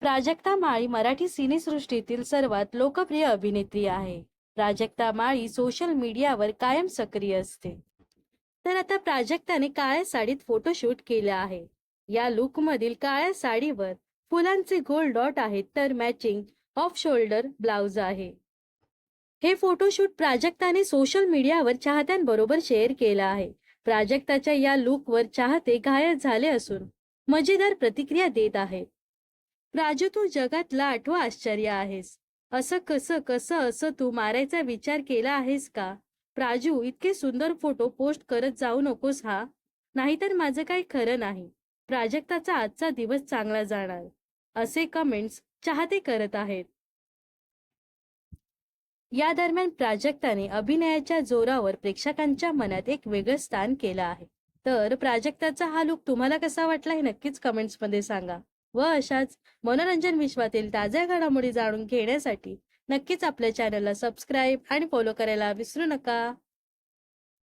प्राजक्ता माळी मराठी सिनेसृष्टीतील सर्वात लोकप्रिय अभिनेत्री आहे. प्राजक्ता माळी सोशल मीडियावर कायम सक्रिय असते. तर आता प्राजक्ताने काळ्या साडीत फोटोशूट केलं आहे. या लुकमधील काळ्या साडीवर फुलांचे गोल डॉट आहेत, तर मॅचिंग ऑफ शोल्डर ब्लाउज आहे. हे फोटोशूट प्राजक्ताने सोशल मीडियावर चाहत्यांबरोबर शेअर केलं आहे. प्राजक्ताच्या या लुकवर चाहते घायल झाले असून मजेदार प्रतिक्रिया देत आहेत. राजू, तू जगातला आठवा आश्चर्य आहेस. असं कसं कसं असं तू मारायचा विचार केला आहेस का? प्राजू, इतके सुंदर फोटो पोस्ट करत जाऊ नकोस हा, नाहीतर माझं काही खरं नाही. प्राजक्ताचा आजचा दिवस चांगला जाणार, असे कमेंट्स चाहते करत आहेत. या दरम्यान प्राजक्ताने अभिनयाच्या जोरावर प्रेक्षकांच्या मनात एक वेगळं स्थान केलं आहे. तर प्राजक्ताचा हा लुक तुम्हाला कसा वाटला हे नक्कीच कमेंट्समध्ये सांगा. व अशाच मनोरंजन विश्वातील ताज्या घडामोडी जाणून घेण्यासाठी नक्कीच आपल्या चॅनलला सबस्क्राईब आणि फॉलो करायला विसरू नका.